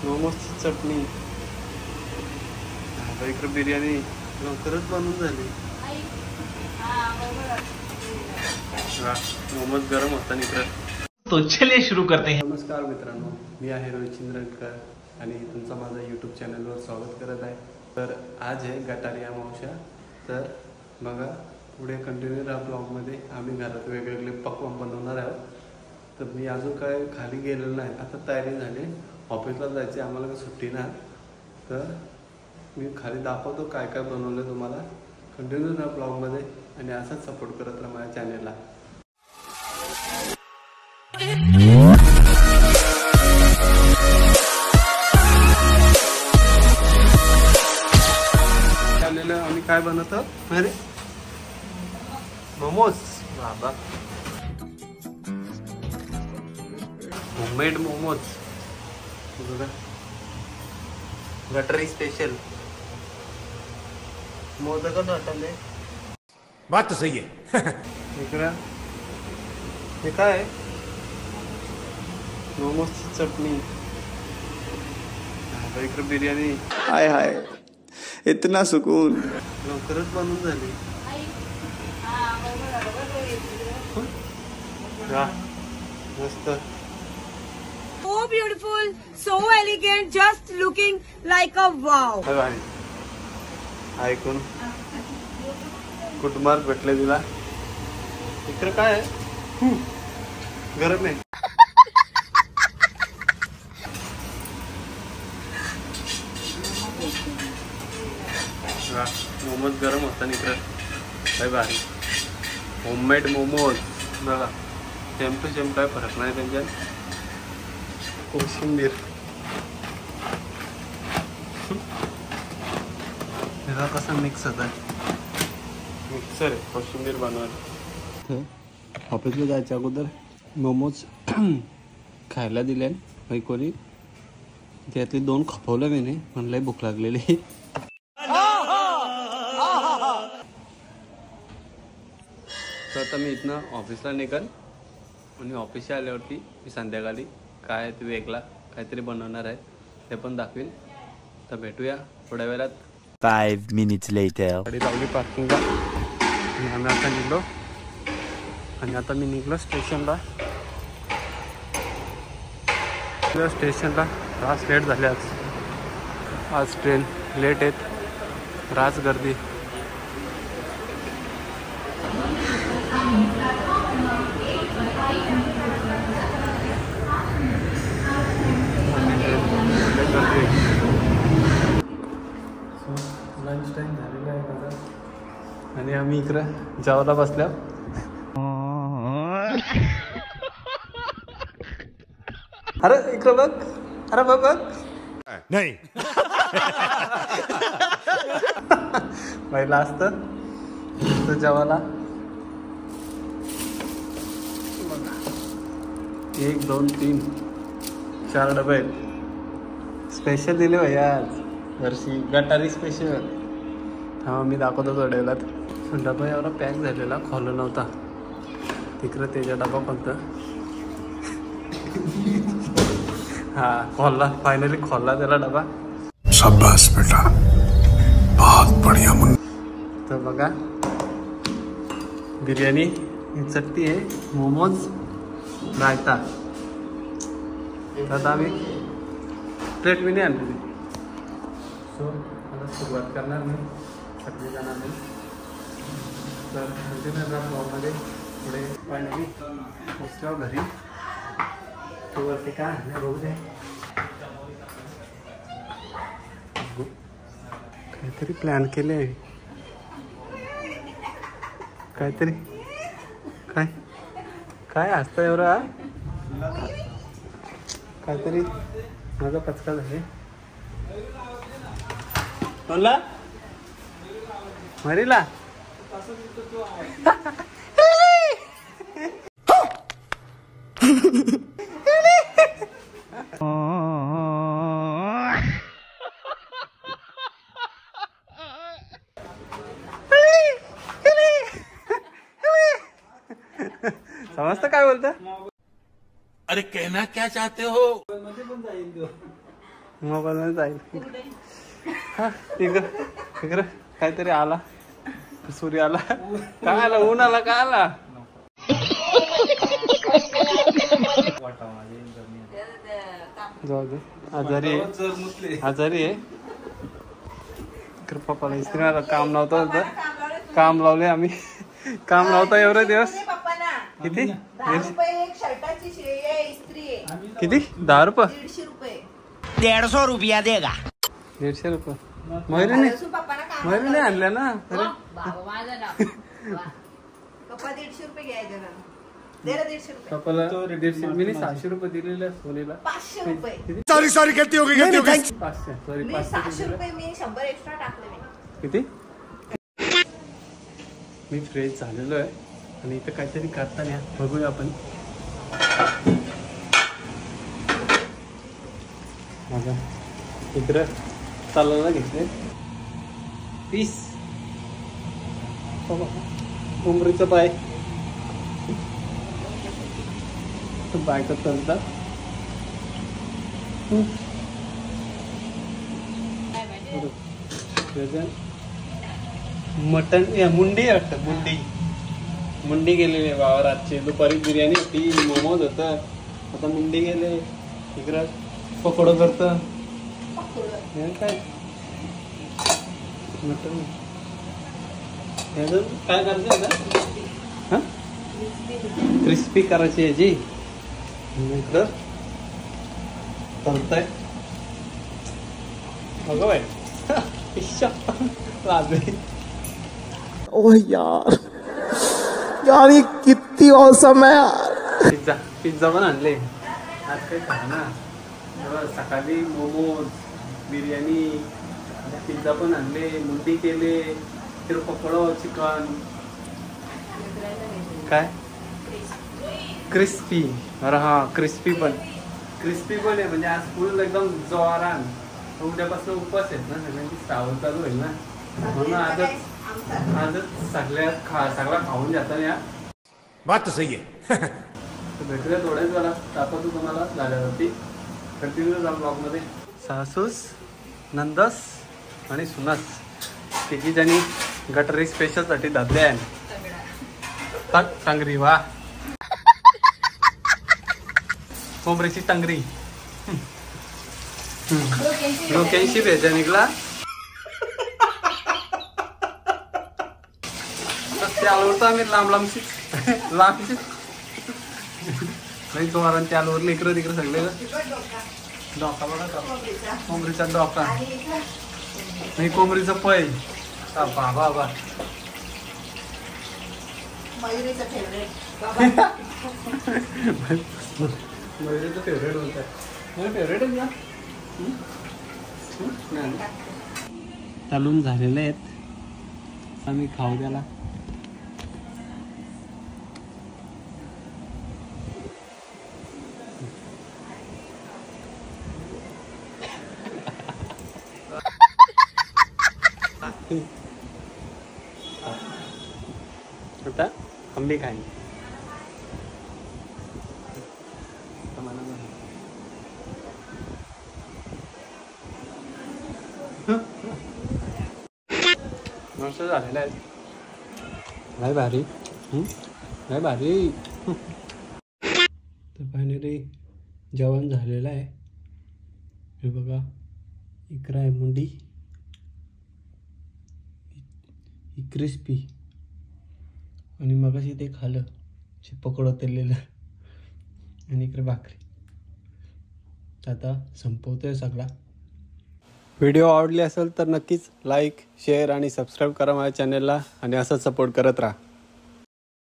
मोमोजची चटणी, इकडे बिर्याणी लवकरच बनवून झाली. मोमोज गरम होता इकडे. तो चलिए शुरू करते हैं. नमस्कार मित्रांनो, मी आहे रोहित चिंद्रकर आणि तुमचं माझा यूट्यूब चॅनलवर स्वागत करत आहे. तर आज आहे गटारी अमावस्या. तर बघा पुढे कंटिन्यू राहा ब्लॉगमध्ये. आम्ही घरात वेगवेगळे पक्वान बनवणार आहोत. तर मी अजून काय खाली गेलेलो नाही. आता तयारी झाली, ऑफिसला जायची आम्हाला, काही सुट्टी नाही. तर मी खाली दाखवतो काय काय बनवलं तुम्हाला. कंटिन्यू राहा ब्लॉगमध्ये आणि असाच सपोर्ट करत राहा माझ्या चॅनेलला. आम्ही काय बनवतो अरे मोमोज. बाबा होममेड मोमोज गटरी स्पेशल. मोदक वाटले. बात तो सही है. इकडं हे काय मोमोजची चटणी, इकडे बिर्याणी. हाय हाय, इतना सुकून. लवकरच बनवून झाली. मस्त. So beautiful, so elegant, just looking like a wow. ऐकून कुटुंबात भेटले तिला. इकडे काय आहे? गरम आहे. मोमोज गरम होता इकडे. काय भारी होममेड मोमोज. बघा सेम टू सेम, काय फरक नाही त्यांच्यात. कोशिंबीर ह्याचा कसा मिक्स होता. मिक्सर आहे कोशिंबीर बनवायला. ऑफिसला जायच्या अगोदर मोमोज खायला दिले आणि कोणी त्यातली 2 खपवलं मी नाही. म्हणलंय भूक लागलेली. तर आता मी इथनं ऑफिसला निघाल आणि ऑफिसला आल्यावरती मी संध्याकाळी काय ते वेगळा काहीतरी बनवणार आहे, ते पण दाखवेल. तर भेटूया थोड्या वेळात. 5 minutes later. गाडी लावली पार्किंगला आणि आम्ही आता निघलो. आणि आता मी निघलो स्टेशनला. रास लेट झाले. आज ट्रेन लेट आहेत. रास गर्दी. लंच टाइम झालेला आहे माझा आणि आम्ही इकडं जेवायला बसल्या. अरे इकडं बघ. अरे बघ बघ नहीं. पहिला असतं जेवायला. 1 2 3 4 डबे स्पेशल दिले भैया आज वर्षी. गटारी स्पेशल. हा मी दाखवतो थोड्या वेळात. डबा एवढा पॅक झालेला, खोलला नव्हता. तिकडं त्याच्या डबा फक्त हा खोलला. फायनली खोलला त्याला डबा. शाबाश बेटा, बहुत बढ़िया मुन्ना. तर बघा बिर्याणी, चटणी आहे, मोमोज, रायता. आता आम्ही प्लेट मी नाही आणली. सो आता सुरुवात करणार मी. चटणी जाणार नाही. तर ब्लॉगमध्ये पुढे फायनली पोचल्यावर घरी. तो वरती काय आणलं बघू दे. काहीतरी प्लॅन केले आहे. काहीतरी काय काय असतं एवढा. काहीतरी माझा पचका झाले. बोलला मरीला. समजतं काय बोलतं. अरे कहना क्या चाहते हो? मोबाईल जाईल. हा इकडं काहीतरी आला, सूर्य आला, काय आला, ऊन आला, काय आला. जाऊ दे, आजारी आहे. पप्पाला इस्त्रीला काम नव्हतं, काम लावले आम्ही. काम नव्हतं एवढे दिवस. किती? किती? 10 रुपये? 150 रुपया देगा. 150 रुपये. मयुरीने आणल्या ना. अरे पप्पा 150 रुपये घ्यायचे ना. दे रे 150 रुपये. पप्पाला 150. मी 700 रुपये दिलेले सोनीला. 500 रुपये. सॉरी गलती हो गई 500 सॉरी मी 600 रुपये मी 100 एक्स्ट्रा टाकले मी. किती? मी फ्रेश झालेलो आहे आणि इथं काहीतरी करताना बघूया आपण. माझा इकडं चालायला घेतले पीस. कोंबडीचं पाय बायका चालतात. मटन मुंडी वाटतं. मुंडी गेलेली आहे वावरातची. दुपारी बिर्याणी होती, मोमोज होतं, आता मुंडी गेले. इकडं पकोडं करतं. काय मटन काय करायचं आता? क्रिस्पी करायची याची. इकडं चालतंय. बघा बाय लागली. ओह यार ये कितनी औसम है यार. पिझ्झा पण आणले आज. काही खा ना. सकाळी मोमोज, बिर्याणी, पिझ्झा पण आणले, मुंडी केले, फिर पकोडा, चिकन. काय क्रिस्पी. अरे हा क्रिस्पी पण आहे. म्हणजे आज फुल एकदम जोरान. उद्यापासून उपवास आहेत ना, सगळ्यांची श्रावण चालू होईल ना, म्हणून आजच सगळा खाऊन जातात या. बात तो सही है. भेटूया थोड्याच वेळा. दाखवतो तुम्हाला झाल्यावरती. कंटिन्यू जा ब्लॉगमध्ये. सासूस, नंदस आणि सुनस तिघी जणी गटरी स्पेशलसाठी दादले आहे. टंगरी वा कोंबरीची टंगरी. डोक्यांशी भेजा निघला. त्यालवरतो आम्ही लांबशी नाही जोरान त्यालवर इकडं तिकडं सगळे. डोका बघा, कोंबरीचा डोका नाही, कोंबरीचं पै. बाबा मयुरीचं फेवरेट. मयुरीचं फेवरेट होतं. माझं फेवरेट आहे का? तळून झालेले आहेत, आम्ही खाऊ त्याला. आता आंबे खाएंगे. मस्त झालेलं आहे. काय भारी. काय भारी. तर फायनली जेवण झालेलं आहे. हे बघा, इकडं आहे मुंडी, ही क्रिस्पी, आणि मगाशी ते खाल्लं पकोडं तळलेलं, आणि इकडे भाकरी. आता संपवतोय सगळा. व्हिडिओ आवडली असेल तर नक्कीच लाईक, शेअर आणि सबस्क्राईब करा माझ्या चॅनलला, आणि असंच सपोर्ट करत राहा.